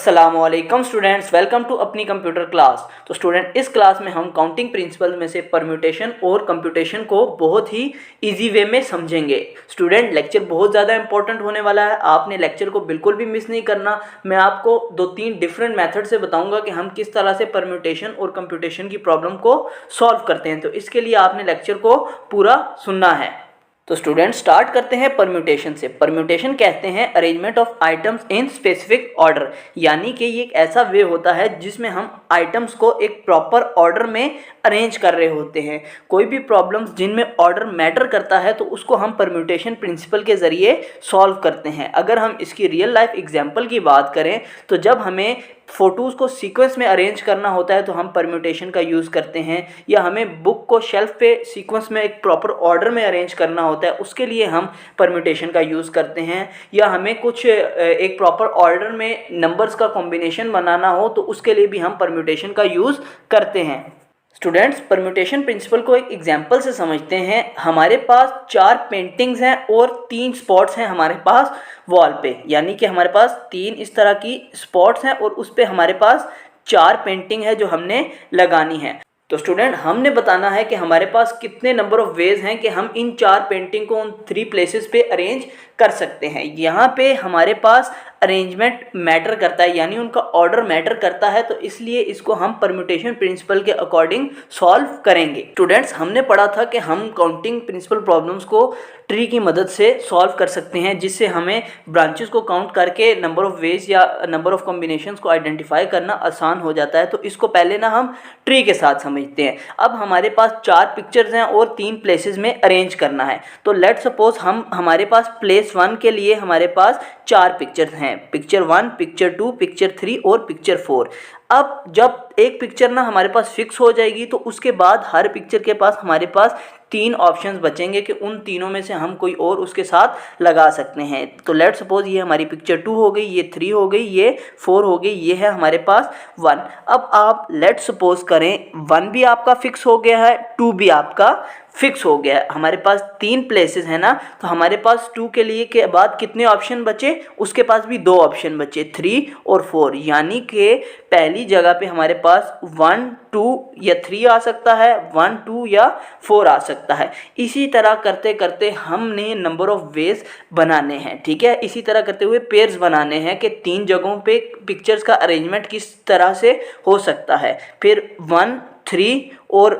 अस्सलामुअलैकुम students, welcome to अपनी computer class. तो स्टूडेंट, इस क्लास में हम काउंटिंग प्रिंसिपल में से परम्यूटेशन और कंप्यूटेशन को बहुत ही इजी वे में समझेंगे। स्टूडेंट, लेक्चर बहुत ज़्यादा इंपॉर्टेंट होने वाला है, आपने लेक्चर को बिल्कुल भी मिस नहीं करना। मैं आपको 2-3 डिफरेंट मेथड से बताऊंगा कि हम किस तरह से परम्यूटेशन और कंप्यूटेशन की प्रॉब्लम को सॉल्व करते हैं। तो इसके लिए आपने लेक्चर को पूरा सुनना है। तो स्टूडेंट, स्टार्ट करते हैं परम्यूटेशन से। परम्यूटेशन कहते हैं arrangement of items in specific order, यानी कि ये एक ऐसा वे होता है जिसमें हम आइटम्स को एक प्रॉपर ऑर्डर में अरेंज कर रहे होते हैं। कोई भी प्रॉब्लम्स जिनमें ऑर्डर मैटर करता है तो उसको हम परम्यूटेशन प्रिंसिपल के ज़रिए सॉल्व करते हैं। अगर हम इसकी रियल लाइफ एग्जांपल की बात करें तो जब हमें फ़ोटोज़ को सीक्वेंस में अरेंज करना होता है तो हम परम्यूटेशन का यूज़ करते हैं, या हमें बुक को शेल्फ पे सीक्वेंस में एक प्रॉपर ऑर्डर में अरेंज करना होता है, उसके लिए हम परम्यूटेशन का यूज़ करते हैं। या हमें कुछ एक प्रॉपर ऑर्डर में नंबर्स का कॉम्बिनेशन बनाना हो तो उसके लिए भी हम परम्यूटेशन का यूज़ करते हैं। स्टूडेंट्स, परम्यूटेशन प्रिंसिपल को एक एग्जांपल से समझते हैं। हमारे पास 4 पेंटिंग्स हैं और 3 स्पॉट्स हैं हमारे पास वॉल पे, यानी कि हमारे पास 3 इस तरह की स्पॉट्स हैं और उस पे हमारे पास 4 पेंटिंग है जो हमने लगानी है। तो स्टूडेंट, हमने बताना है कि हमारे पास कितने नंबर ऑफ वेज हैं कि हम इन 4 पेंटिंग को उन 3 प्लेसेस पे अरेंज कर सकते हैं। यहाँ पे हमारे पास अरेंजमेंट मैटर करता है, यानी उनका ऑर्डर मैटर करता है, तो इसलिए इसको हम परम्यूटेशन प्रिंसिपल के अकॉर्डिंग सॉल्व करेंगे। स्टूडेंट्स, हमने पढ़ा था कि हम काउंटिंग प्रिंसिपल प्रॉब्लम्स को ट्री की मदद से सॉल्व कर सकते हैं, जिससे हमें ब्रांचेस को काउंट करके नंबर ऑफ वेज या नंबर ऑफ कॉम्बिनेशंस को आइडेंटिफाई करना आसान हो जाता है। तो इसको पहले ना हम ट्री के साथ समझते हैं। अब हमारे पास 4 पिक्चर्स हैं और 3 प्लेसेस में अरेंज करना है। तो लेट सपोज हमारे पास प्लेस 1 के लिए हमारे पास 4 पिक्चर्स हैं, पिक्चर 1, पिक्चर 2, पिक्चर 3 और पिक्चर 4। अब जब एक पिक्चर ना हमारे पास फिक्स हो जाएगी तो उसके बाद हर पिक्चर के पास हमारे पास 3 ऑप्शंस बचेंगे कि उन तीनों में से हम कोई और उसके साथ लगा सकते हैं। तो लेट सपोज ये हमारी पिक्चर 2 हो गई, ये 3 हो गई, ये 4 हो गई, ये है हमारे पास 1। अब आप लेट सपोज करें 1 भी आपका फिक्स हो गया है, 2 भी आपका फिक्स हो गया है। हमारे पास 3 प्लेसेस है ना, तो हमारे पास 2 के लिए के बाद कितने ऑप्शन बचे? उसके पास भी 2 ऑप्शन बचे, 3 और 4, यानी कि पहली जगह पे हमारे पास 1, 2 या 3 आ सकता है, 1, 2 या 4 आ सकता है। इसी तरह करते करते हमने नंबर ऑफ वेज बनाने हैं, ठीक है। इसी तरह करते हुए पेयर्स बनाने हैं कि 3 जगहों पे पिक्चर्स का अरेंजमेंट किस तरह से हो सकता है। फिर 1, 3 और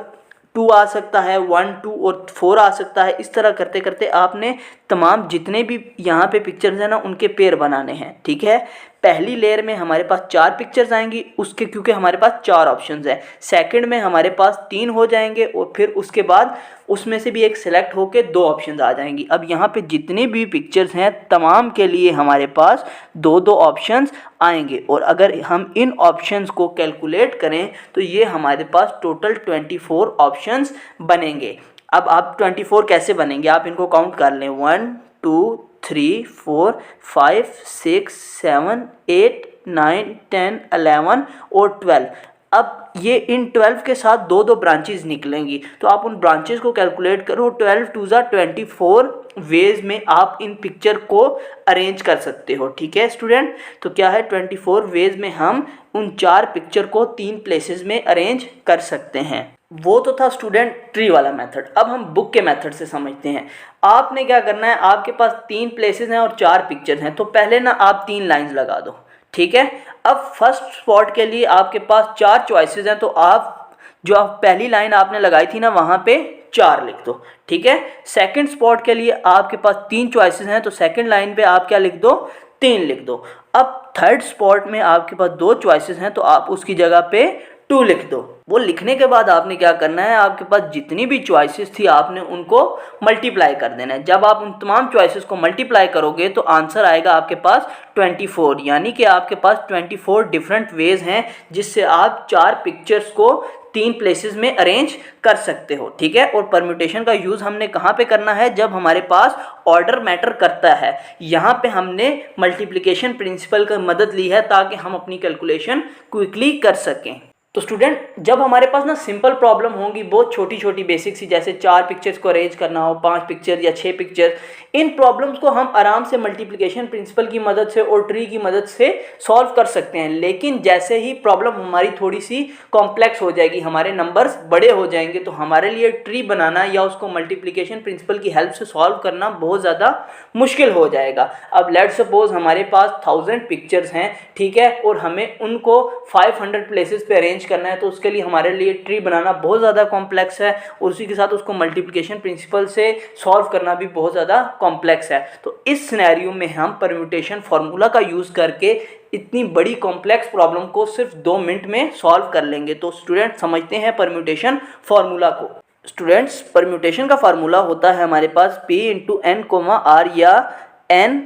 2 आ सकता है, 1, 2 और 4 आ सकता है। इस तरह करते करते आपने तमाम जितने भी यहाँ पे पिक्चर्स हैं ना उनके पेयर बनाने हैं, ठीक है। पहली लेयर में हमारे पास 4 पिक्चर्स आएंगी उसके, क्योंकि हमारे पास 4 ऑप्शंस हैं। सेकंड में हमारे पास 3 हो जाएंगे और फिर उसके बाद उसमें से भी एक सिलेक्ट होके 2 ऑप्शंस आ जाएंगी। अब यहाँ पे जितने भी पिक्चर्स हैं तमाम के लिए हमारे पास 2-2 ऑप्शंस आएंगे, और अगर हम इन ऑप्शंस को कैलकुलेट करें तो ये हमारे पास टोटल 24 ऑप्शंस बनेंगे। अब आप 24 कैसे बनेंगे, आप इनको काउंट कर लें, 1, 2, 3, 4, 5, 6, 7, 8, 9, 10, 11 और 12। अब ये इन 12 के साथ 2-2 ब्रांचेस निकलेंगी, तो आप उन ब्रांचेस को कैलकुलेट करो। 12 2 ज़ा 24 वेज में आप इन पिक्चर को अरेंज कर सकते हो, ठीक है स्टूडेंट। तो क्या है, 24 वेज में हम उन 4 पिक्चर को 3 प्लेसेस में अरेंज कर सकते हैं। वो तो था स्टूडेंट ट्री वाला मेथड। अब हम बुक के मेथड से समझते हैं। आपने क्या करना है, आपके पास 3 प्लेसेस हैं और 4 पिक्चर्स हैं, तो पहले ना आप 3 लाइंस लगा दो, ठीक है। अब फर्स्ट स्पॉट के लिए आपके पास 4 चॉइसेस हैं, तो आप जो पहली लाइन आपने लगाई थी ना वहाँ पे 4 लिख दो, ठीक है। सेकंड स्पॉट के लिए आपके पास 3 चॉइसेस हैं, तो सेकंड लाइन पे आप क्या लिख दो, 3 लिख दो। अब थर्ड स्पॉट में आपके पास 2 चॉइसेस हैं, तो आप उसकी जगह पे 2 लिख दो। वो लिखने के बाद आपने क्या करना है, आपके पास जितनी भी चॉइसेस थी आपने उनको मल्टीप्लाई कर देना है। जब आप उन तमाम चॉइसेस को मल्टीप्लाई करोगे तो आंसर आएगा आपके पास 24, यानी कि आपके पास 24 डिफरेंट वेज हैं जिससे आप 4 पिक्चर्स को 3 प्लेसेस में अरेंज कर सकते हो, ठीक है। और परम्यूटेशन का यूज़ हमने कहाँ पे करना है, जब हमारे पास ऑर्डर मैटर करता है। यहाँ पे हमने मल्टीप्लिकेशन प्रिंसिपल की मदद ली है ताकि हम अपनी कैलकुलेशन क्विकली कर सकें। तो स्टूडेंट जब हमारे पास ना सिंपल प्रॉब्लम होंगी, बहुत छोटी छोटी बेसिक सी, जैसे 4 पिक्चर्स को अरेंज करना हो, 5 पिक्चर या 6 पिक्चर, इन प्रॉब्लम्स को हम आराम से मल्टीप्लिकेशन प्रिंसिपल की मदद से और ट्री की मदद से सॉल्व कर सकते हैं। लेकिन जैसे ही प्रॉब्लम हमारी थोड़ी सी कॉम्प्लेक्स हो जाएगी, हमारे नंबर्स बड़े हो जाएंगे, तो हमारे लिए ट्री बनाना या उसको मल्टीप्लिकेशन प्रिंसिपल की हेल्प से सॉल्व करना बहुत ज़्यादा मुश्किल हो जाएगा। अब लेट सपोज हमारे पास 1000 पिक्चर्स हैं, ठीक है, और हमें उनको 500 प्लेसेस पे अरेंज करना है, तो उसके लिए हमारे लिए ट्री बनाना बहुत ज़्यादा कॉम्प्लेक्स है, और उसी के साथ उसको मल्टीप्लिकेशन प्रिंसिपल से सॉल्व करना भी बहुत ज़्यादा कॉम्प्लेक्स है। तो इस सिनेरियो में हम परम्यूटेशन फार्मूला का यूज़ करके इतनी बड़ी कॉम्प्लेक्स प्रॉब्लम को सिर्फ 2 मिनट में सॉल्व कर लेंगे। तो स्टूडेंट समझते हैं परम्यूटेशन फार्मूला को। स्टूडेंट्स परम्यूटेशन का फार्मूला होता है हमारे पास P into N comma R या एन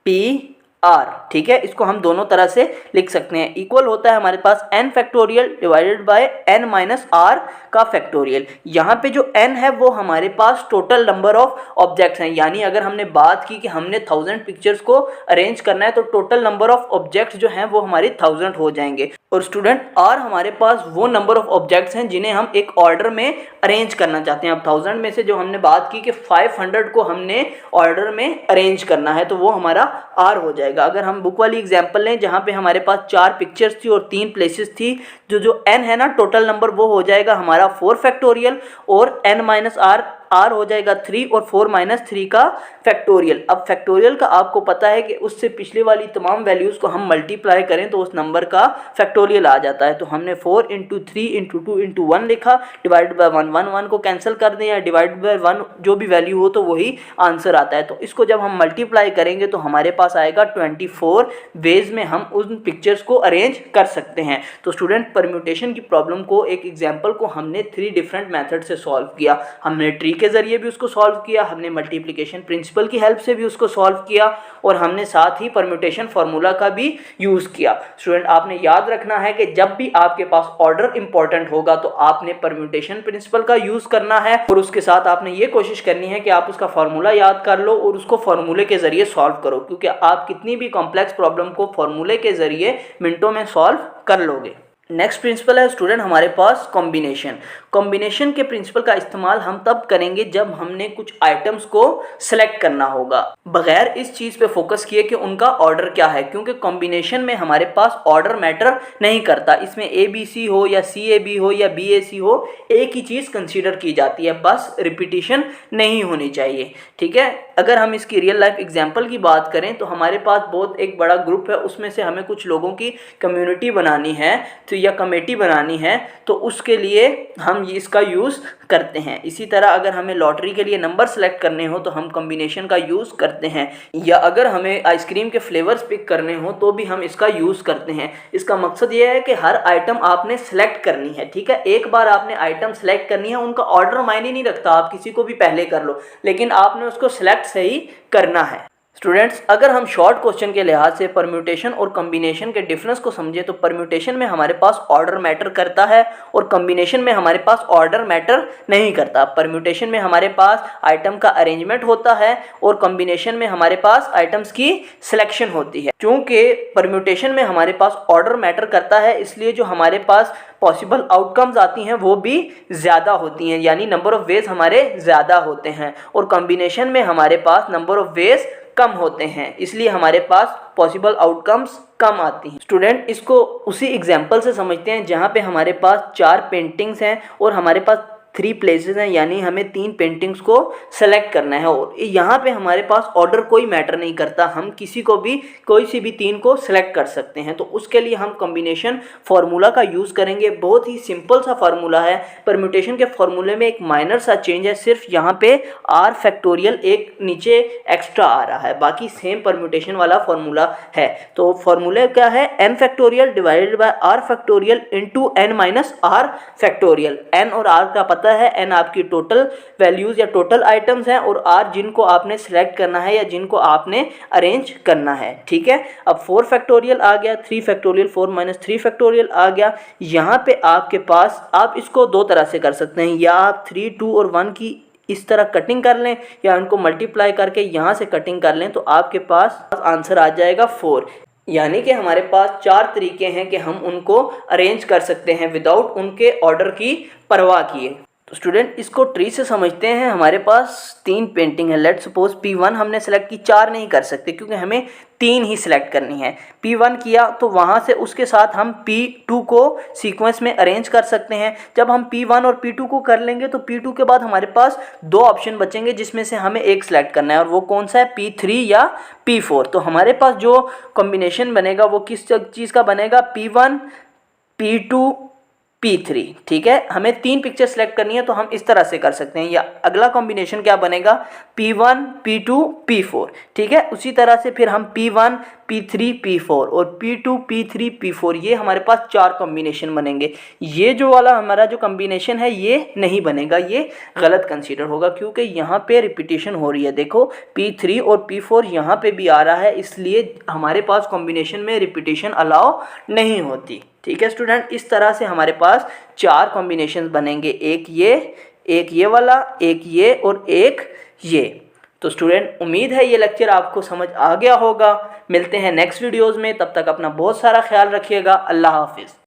पी आर, ठीक है। इसको हम दोनों तरह से लिख सकते हैं। इक्वल होता है हमारे पास n factorial divided by n minus r का फैक्टोरियल। यहाँ पे जो n है वो हमारे पास टोटल नंबर ऑफ ऑब्जेक्ट्स हैं, यानी अगर हमने बात की कि हमने 1000 पिक्चर्स को अरेंज करना है, तो टोटल नंबर ऑफ ऑब्जेक्ट्स जो हैं वो हमारे 1000 हो जाएंगे। और स्टूडेंट r हमारे पास वो नंबर ऑफ ऑब्जेक्ट्स हैं जिन्हें हम एक ऑर्डर में अरेंज करना चाहते हैं। अब 1000 में से जो हमने बात की कि 500 को हमने ऑर्डर में अरेंज करना है, तो वो हमारा r हो जाएगा। अगर हम बुक वाली एग्जांपल लें जहाँ पे हमारे पास 4 पिक्चर्स थी और 3 प्लेसेस थी, जो n है ना टोटल नंबर, वो हो जाएगा हमारा 4 फैक्टोरियल, और n माइनस r हो जाएगा 3, और 4 माइनस 3 का फैक्टोरियल। अब फैक्टोरियल का आपको पता है कि उससे पिछले वाली तमाम वैल्यूज़ को हम मल्टीप्लाई करें तो उस नंबर का फैक्टोरियल आ जाता है। तो हमने 4 इंटू 3 इंटू 2 इंटू 1 लिखा, डिवाइड बाय 1 को कैंसिल कर दें, या डिवाइड बाय 1 जो भी वैल्यू हो तो वही आंसर आता है। तो इसको जब हम मल्टीप्लाई करेंगे तो हमारे पास आएगा 24 वेज में हम उन पिक्चर्स को अरेंज कर सकते हैं। तो स्टूडेंट परम्यूटेशन की प्रॉब्लम को, एक एग्जाम्पल को हमने 3 डिफरेंट मेथड से सॉल्व किया। हमने ट्री के जरिए भी उसको सॉल्व किया, हमने मल्टीप्लिकेशन प्रिंसिपल की हेल्प से भी उसको सॉल्व किया, और हमने साथ ही परम्यूटेशन फार्मूला का भी यूज़ किया। स्टूडेंट आपने याद रखना है कि जब भी आपके पास ऑर्डर इंपॉर्टेंट होगा तो आपने परम्यूटेशन प्रिंसिपल का यूज़ करना है, और उसके साथ आपने ये कोशिश करनी है कि आप उसका फार्मूला याद कर लो और उसको फार्मूले के जरिए सॉल्व करो, क्योंकि आप कितनी भी कॉम्प्लेक्स प्रॉब्लम को फार्मूले के जरिए मिनटों में सॉल्व कर लोगे। नेक्स्ट प्रिंसिपल है स्टूडेंट हमारे पास कॉम्बिनेशन। कॉम्बिनेशन के प्रिंसिपल का इस्तेमाल हम तब करेंगे जब हमने कुछ आइटम्स को सिलेक्ट करना होगा, बगैर इस चीज़ पे फोकस किए कि उनका ऑर्डर क्या है, क्योंकि कॉम्बिनेशन में हमारे पास ऑर्डर मैटर नहीं करता। इसमें ABC हो या CAB हो या BAC हो, एक ही चीज़ कंसीडर की जाती है, बस रिपीटिशन नहीं होनी चाहिए, ठीक है। अगर हम इसकी रियल लाइफ एग्जाम्पल की बात करें तो हमारे पास बहुत एक बड़ा ग्रुप है, उसमें से हमें कुछ लोगों की कम्युनिटी बनानी है तो या कमेटी बनानी है, तो उसके लिए हम इसका यूज़ करते हैं। इसी तरह अगर हमें लॉटरी के लिए नंबर सेलेक्ट करने हो तो हम कॉम्बिनेशन का यूज़ करते हैं, या अगर हमें आइसक्रीम के फ्लेवर्स पिक करने हो तो भी हम इसका यूज़ करते हैं। इसका मकसद ये है कि हर आइटम आपने सेलेक्ट करनी है, ठीक है। एक बार आपने आइटम सेलेक्ट करनी है, उनका ऑर्डर मायने नहीं रखता, आप किसी को भी पहले कर लो, लेकिन आपने उसको सिलेक्ट सही करना है। स्टूडेंट्स अगर हम शॉर्ट क्वेश्चन के लिहाज से परम्यूटेशन और कॉम्बिनेशन के डिफरेंस को समझें तो परम्यूटेशन में हमारे पास ऑर्डर मैटर करता है और कॉम्बिनेशन में हमारे पास ऑर्डर मैटर नहीं करता। परम्यूटेशन में हमारे पास आइटम का अरेंजमेंट होता है और कॉम्बिनेशन में हमारे पास आइटम्स की सिलेक्शन होती है। चूँकि परम्यूटेशन में हमारे पास ऑर्डर मैटर करता है, इसलिए जो हमारे पास पॉसिबल आउटकम्स आती हैं वो भी ज़्यादा होती हैं, यानी नंबर ऑफ वेज हमारे ज़्यादा होते हैं, और कॉम्बिनेशन में हमारे पास नंबर ऑफ वेज कम होते हैं, इसलिए हमारे पास पॉसिबल आउटकम्स कम आती हैं। स्टूडेंट इसको उसी एग्जांपल से समझते हैं जहाँ पे हमारे पास 4 पेंटिंग्स हैं और हमारे पास 3 प्लेसेस हैं, यानी हमें 3 पेंटिंग्स को सेलेक्ट करना है, और यहाँ पे हमारे पास ऑर्डर कोई मैटर नहीं करता, हम किसी को भी कोई सी भी 3 को सेलेक्ट कर सकते हैं। तो उसके लिए हम कॉम्बिनेशन फार्मूला का यूज़ करेंगे। बहुत ही सिंपल सा फार्मूला है। परम्यूटेशन के फार्मूले में एक माइनर सा चेंज है, सिर्फ यहाँ पे r फैक्टोरियल एक नीचे एक्स्ट्रा आ रहा है, बाकी सेम परम्यूटेशन वाला फार्मूला है। तो फार्मूले क्या है, n factorial divided by r factorial into n minus r factorial. n और r का पता है, n आपकी टोटल वैल्यूज या टोटल आइटम्स हैं और r जिनको आपने सेलेक्ट करना है या जिनको आपने अरेंज करना है, ठीक है। अब 4 फैक्टोरियल आ गया, 3 फैक्टोरियल, 4 माइनस 3 फैक्टोरियल आ गया। यहाँ पे आपके पास आप इसको 2 तरह से कर सकते हैं, या आप 3, 2 और 1 की इस तरह कटिंग कर लें, या उनको मल्टीप्लाई करके यहाँ से कटिंग कर लें, तो आपके पास आंसर आ जाएगा 4। यानी कि हमारे पास 4 तरीके हैं कि हम उनको अरेंज कर सकते हैं विदाउट उनके ऑर्डर की परवाह किए। तो स्टूडेंट इसको ट्री से समझते हैं। हमारे पास 3 पेंटिंग है। लेट सपोज P1 हमने सेलेक्ट की, 4 नहीं कर सकते क्योंकि हमें 3 ही सिलेक्ट करनी है। P1 किया तो वहाँ से उसके साथ हम P2 को सीक्वेंस में अरेंज कर सकते हैं। जब हम P1 और P2 को कर लेंगे तो P2 के बाद हमारे पास 2 ऑप्शन बचेंगे जिसमें से हमें एक सिलेक्ट करना है, और वो कौन सा है, P3 या P4। तो हमारे पास जो कॉम्बिनेशन बनेगा वो किस चीज़ का बनेगा, P1 P2 P3। ठीक है, हमें 3 पिक्चर सेलेक्ट करनी है तो हम इस तरह से कर सकते हैं। या अगला कॉम्बिनेशन क्या बनेगा, P1 P2 P4। ठीक है, उसी तरह से फिर हम P1 P3 P4 और P2 P3 P4, ये हमारे पास 4 कॉम्बिनेशन बनेंगे। ये जो वाला हमारा जो कॉम्बिनेशन है ये नहीं बनेगा, ये गलत कंसीडर होगा क्योंकि यहाँ पे रिपीटेशन हो रही है। देखो P3 और P4 यहाँ पे भी आ रहा है, इसलिए हमारे पास कॉम्बिनेशन में रिपीटेशन अलाउ नहीं होती। ठीक है स्टूडेंट, इस तरह से हमारे पास 4 कॉम्बिनेशन बनेंगे, एक ये वाला, एक ये और एक ये। तो स्टूडेंट उम्मीद है ये लेक्चर आपको समझ आ गया होगा। मिलते हैं नेक्स्ट वीडियोज़ में, तब तक अपना बहुत सारा ख्याल रखिएगा। अल्लाह हाफिज़।